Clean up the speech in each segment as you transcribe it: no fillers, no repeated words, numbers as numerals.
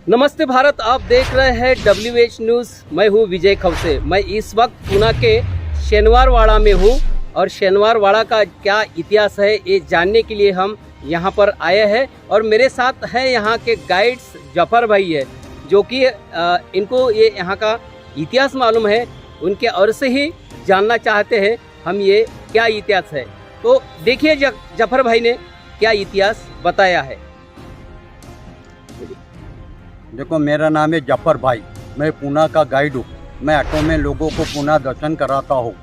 नमस्ते भारत, आप देख रहे हैं WH न्यूज़। मैं हूं विजय खवसे। मैं इस वक्त पुणे के शनिवारवाड़ा में हूं और शनिवारवाड़ा का क्या इतिहास है ये जानने के लिए हम यहां पर आए हैं। और मेरे साथ है यहां के गाइड्स जफर भाई है, जो कि इनको ये यहां का इतिहास मालूम है। उनके और से ही जानना चाहते हैं हम ये क्या इतिहास है। तो देखिए जफर भाई ने क्या इतिहास बताया है। देखो, मेरा नाम है जफर भाई। मैं पुणे का गाइड हूँ। मैं ऑटो में लोगों को पुणे दर्शन कराता हूँ।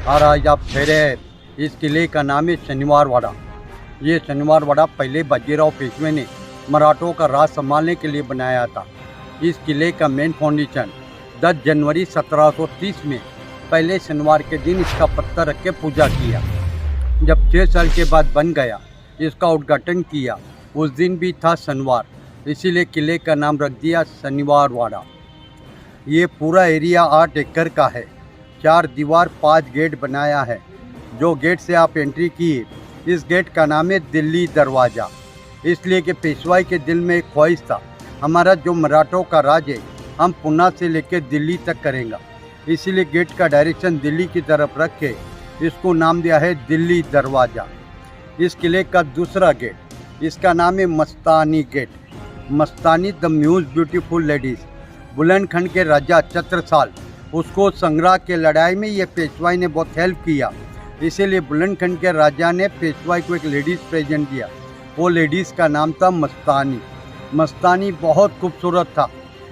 और आज आप ठहरे हैं, इस किले का नाम है शनिवारवाड़ा। ये शनिवारवाड़ा पहले बाजीराव पेशवे ने मराठों का राज संभालने के लिए बनाया था। इस किले का मेन फाउंडेशन 10 जनवरी 1730 में पहले शनिवार के दिन इसका पत्थर रख के पूजा किया। जब 6 साल के बाद बन गया, इसका उद्घाटन किया। उस दिन भी था शनिवार, इसीलिए किले का नाम रख दिया शनिवारवाड़ा। ये पूरा एरिया 8 एकड़ का है। 4 दीवार 5 गेट बनाया है। जो गेट से आप एंट्री किए, इस गेट का नाम है दिल्ली दरवाज़ा, इसलिए कि पेशवाई के दिल में एक ख्वाहिश था, हमारा जो मराठों का राज है हम पुणे से लेकर दिल्ली तक करेंगे। इसीलिए गेट का डायरेक्शन दिल्ली की तरफ रख के इसको नाम दिया है दिल्ली दरवाज़ा। इस किले का दूसरा गेट, इसका नाम है Mastani gate. Mastani the muse beautiful ladies. Bundelkhand के राजा छत्रसाल, उसको संग्राम के लड़ाई में ये पेशवाई ने बहुत हेल्प किया, इसीलिए बुलंदखंड के राजा ने पेशवाई को एक लेडीज़ प्रेजेंट दिया। वो लेडीज़ का नाम था मस्तानी। मस्तानी बहुत खूबसूरत था।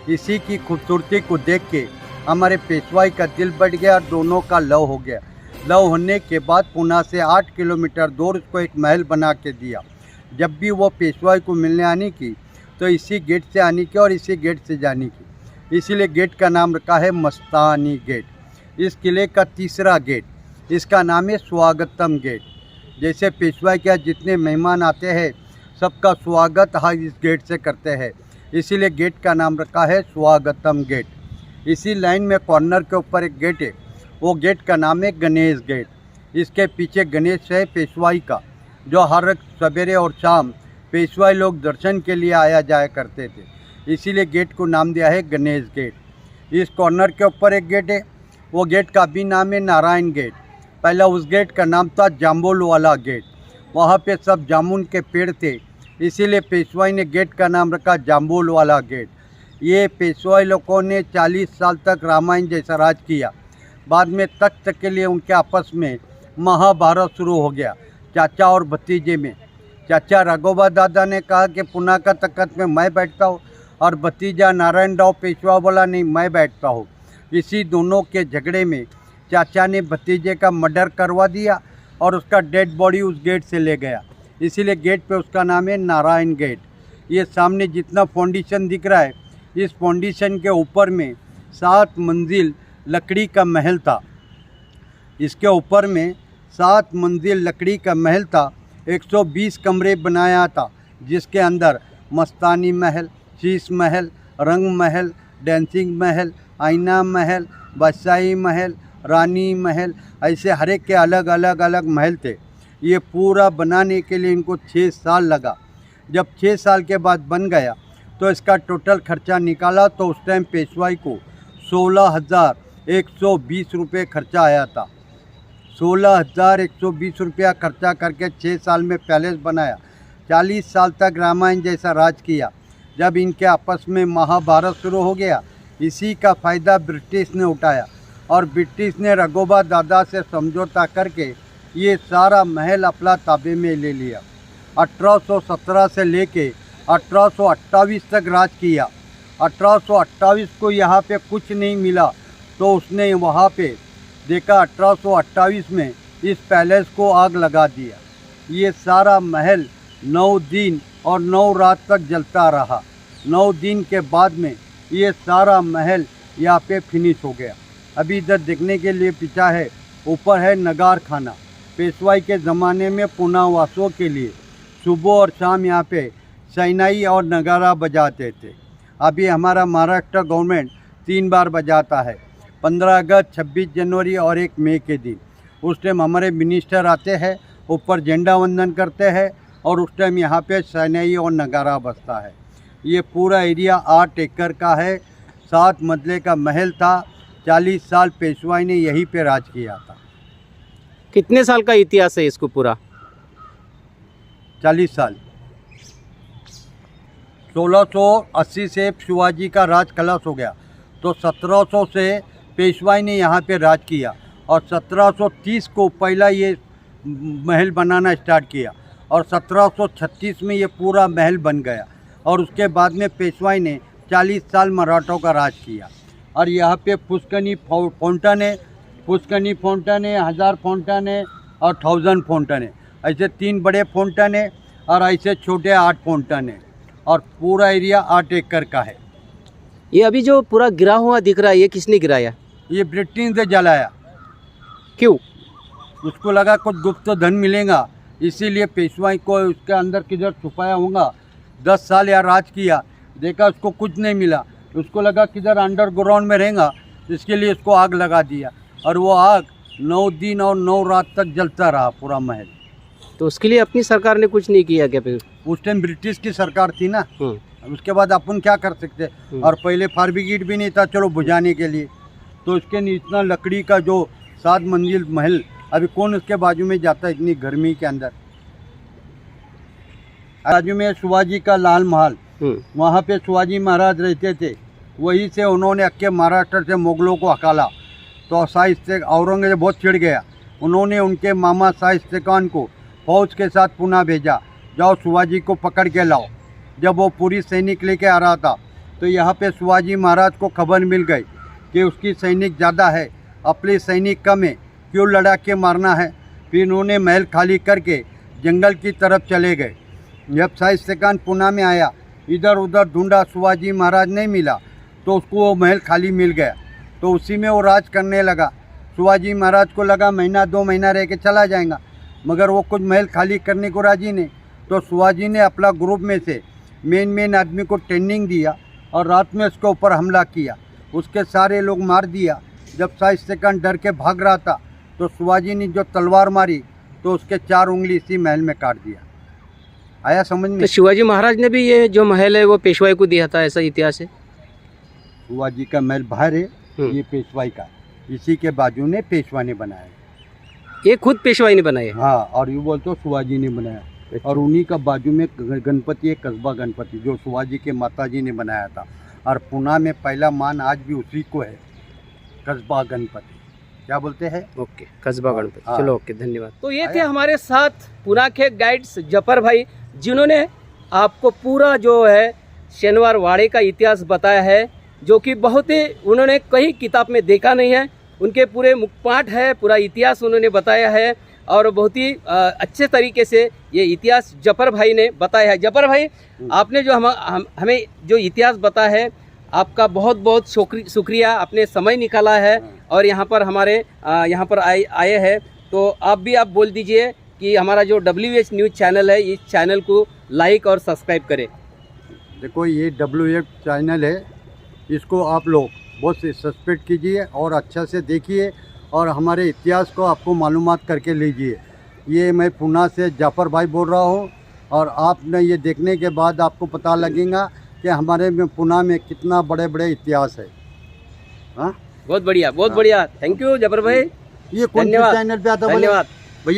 इसी की खूबसूरती को देख के हमारे पेशवाई का दिल बढ़ गया और दोनों का लव हो गया। लव होने के बाद पुणे से 8 किलोमीटर दूर उसको एक महल बना के दिया। जब भी वो पेशवाई को मिलने आने की तो इसी गेट से आने की और इसी गेट से जाने की, इसीलिए गेट का नाम रखा है मस्तानी गेट। इस किले का तीसरा गेट, इसका नाम है स्वागतम गेट। जैसे पेशवाई के यहाँ जितने मेहमान आते हैं सबका स्वागत इस गेट से करते हैं, इसीलिए गेट का नाम रखा है स्वागतम गेट। इसी लाइन में कॉर्नर के ऊपर एक गेट है, वो गेट का नाम है गणेश गेट। इसके पीछे गणेश है पेशवाई का, जो हर सवेरे और शाम पेशवाई लोग दर्शन के लिए आया जाया करते थे, इसीलिए गेट को नाम दिया है गणेश गेट। इस कॉर्नर के ऊपर एक गेट है, वो गेट का भी नाम है नारायण गेट। पहला उस गेट का नाम था जाम्बुल वाला गेट। वहाँ पे सब जामुन के पेड़ थे, इसीलिए पेशवाई ने गेट का नाम रखा जाम्बुल वाला गेट। ये पेशवाई लोगों ने 40 साल तक रामायण जैसा राज किया। बाद में तख्त के लिए उनके आपस में महाभारत शुरू हो गया, चाचा और भतीजे में। चाचा राघोबा दादा ने कहा कि पुणे का तख्त में मैं बैठता हूँ, और भतीजा नारायण राव पेशवा बोला नहीं मैं बैठता हूँ। इसी दोनों के झगड़े में चाचा ने भतीजे का मर्डर करवा दिया और उसका डेड बॉडी उस गेट से ले गया, इसीलिए गेट पे उसका नाम है नारायण गेट। ये सामने जितना फाउंडेशन दिख रहा है, इस फाउंडेशन के ऊपर में 7 मंजिल लकड़ी का महल था। इसके ऊपर में 7 मंजिल लकड़ी का महल था। 120 कमरे बनाया था, जिसके अंदर मस्तानी महल, शीश महल, रंग महल, डांसिंग महल, आईना महल, बादशाही महल, रानी महल, ऐसे हर एक के अलग अलग महल थे। ये पूरा बनाने के लिए इनको 6 साल लगा। जब 6 साल के बाद बन गया तो इसका टोटल खर्चा निकाला तो उस टाइम पेशवाई को 16,120 रुपये खर्चा आया था। 16,120 रुपया खर्चा करके 6 साल में पैलेस बनाया। 40 साल तक रामायण जैसा राज किया। जब इनके आपस में महाभारत शुरू हो गया, इसी का फ़ायदा ब्रिटिश ने उठाया और ब्रिटिश ने राघोबा दादा से समझौता करके ये सारा महल अपना ताबे में ले लिया। 1817 से लेके 1828 तक राज किया। 1828 को यहाँ पे कुछ नहीं मिला तो उसने वहाँ पे देखा 1828 में इस पैलेस को आग लगा दिया। ये सारा महल 9 दिन और 9 रात तक जलता रहा। 9 दिन के बाद में ये सारा महल यहाँ पे फिनिश हो गया। अभी इधर देखने के लिए पीछा है, ऊपर है नगार खाना। पेशवाई के ज़माने में पुणे वासियों के लिए सुबह और शाम यहाँ पे शहनाई और नगारा बजाते थे। अभी हमारा महाराष्ट्र गवर्नमेंट 3 बार बजाता है, 15 अगस्त, 26 जनवरी और 1 मई के दिन। उस टाइम हमारे मिनिस्टर आते हैं, ऊपर झंडा वंदन करते हैं और उस टाइम यहाँ पे शहनाई और नगारा बजता है। ये पूरा एरिया 8 एकड़ का है। 7 मंजिले का महल था। 40 साल पेशवाई ने यहीं पे राज किया था। कितने साल का इतिहास है इसको पूरा? 40 साल। 1680 से शिवाजी का राज खलास हो गया, तो 1700 से पेशवाई ने यहाँ पे राज किया और 1730 को पहला ये महल बनाना स्टार्ट किया और 1736 में ये पूरा महल बन गया और उसके बाद में पेशवाई ने 40 साल मराठों का राज किया। और यहाँ पे पुष्करनी फाउंटेन है, 1000 फाउंटेन है और 1000 फाउंटेन है। ऐसे 3 बड़े फाउंटेन है और ऐसे छोटे 8 फाउंटेन है और पूरा एरिया 8 एकड़ का है। ये अभी जो पूरा गिरा हुआ दिख रहा है, ये किसने गिराया? ये ब्रिटिश ने जलाया। क्यों? उसको लगा कुछ गुप्त धन मिलेगा, इसीलिए पेशवाई को उसके अंदर किधर छुपाया होगा। 10 साल यहाँ राज किया, देखा उसको कुछ नहीं मिला, उसको लगा किधर अंडरग्राउंड में रहेगा, इसके लिए उसको आग लगा दिया और वो आग 9 दिन और 9 रात तक जलता रहा पूरा महल। तो उसके लिए अपनी सरकार ने कुछ नहीं किया क्या फिर? उस टाइम ब्रिटिश की सरकार थी ना, उसके बाद अपन क्या कर सकते। और पहले फायर ब्रिगेड भी नहीं था चलो बुझाने के लिए, तो उसके लिए इतना लकड़ी का जो 7 मंजिल महल, अभी कौन उसके बाजू में जाता है इतनी गर्मी के अंदर। बाजू में शिवाजी का लाल महल, वहाँ पे शिवाजी महाराज रहते थे, वहीं से उन्होंने अक्के महाराष्ट्र से मुगलों को हकाला। तो शाह औरंगजेब बहुत चिढ़ गया, उन्होंने उनके मामा शाह इस्तेखान को फौज के साथ पुणे भेजा, जाओ शिवाजी को पकड़ के लाओ। जब वो पूरी सैनिक लेके आ रहा था तो यहाँ पे शिवाजी महाराज को खबर मिल गई कि उसकी सैनिक ज़्यादा है, अपने सैनिक कम है, क्यों लड़ा के मारना है। फिर उन्होंने महल खाली करके जंगल की तरफ चले गए। जब शाह इस्तेखान पुणे में आया, इधर उधर ढूंढा, शिवाजी महाराज नहीं मिला, तो उसको वो महल खाली मिल गया, तो उसी में वो राज करने लगा। शिवाजी महाराज को लगा महीना 2 महीना रह के चला जाएगा, मगर वो कुछ महल खाली करने को राजी नहीं। तो शिवाजी ने अपना ग्रुप में से मेन आदमी को ट्रेनिंग दिया और रात में उसके ऊपर हमला किया, उसके सारे लोग मार दिया। जब शाह इस्तेखान डर के भाग रहा था तो शिवाजी ने जो तलवार मारी तो उसके 4 उंगली इसी महल में काट दिया। आया समझ में? तो शिवाजी महाराज ने भी ये जो महल है वो पेशवाई को दिया था, ऐसा इतिहास है? शिवाजी का महल बाहर है, ये पेशवाई का, इसी के बाजू ने पेशवा ने बनाया। ये खुद पेशवाई ने बनाया? हाँ, और ये बोलते शिवाजी ने बनाया। और उन्हीं का बाजू में गणपति है, कस्बा गणपति, जो शिवाजी के माताजी ने बनाया था। और पुणे में पहला मान आज भी उसी को है, कस्बा गणपति। क्या बोलते हैं? ओके, कस्बा गणपति। हाँ। चलो ओके, धन्यवाद। तो ये थे हमारे साथ पुणे के गाइड्स जफर भाई, जिन्होंने आपको पूरा जो है शनिवार वाड़े का इतिहास बताया है, जो कि बहुत ही उन्होंने कहीं किताब में देखा नहीं है। उनके पूरे मुखपाठ है, पूरा इतिहास उन्होंने बताया है और बहुत ही अच्छे तरीके से ये इतिहास जफर भाई ने बताया है। जफर भाई, आपने जो हमें जो इतिहास बताया है, आपका बहुत बहुत शुक्रिया, आपने समय निकाला है और यहाँ पर हमारे यहाँ पर आए हैं। तो आप भी आप बोल दीजिए कि हमारा जो WH न्यूज़ चैनल है, इस चैनल को लाइक और सब्सक्राइब करें। देखो, ये WH चैनल है, इसको आप लोग बहुत से सब्सक्राइब कीजिए और अच्छा से देखिए और हमारे इतिहास को आपको मालूमात करके लीजिए। ये मैं पुणे से जाफर भाई बोल रहा हूँ और आपने ये देखने के बाद आपको पता लगेगा कि हमारे में पुणे में कितना बड़े बड़े इतिहास है। हाँ, बहुत बढ़िया, बहुत बढ़िया। थैंक यू जफर भाई। ये कौन से चैनल पे आता है? धन्यवाद।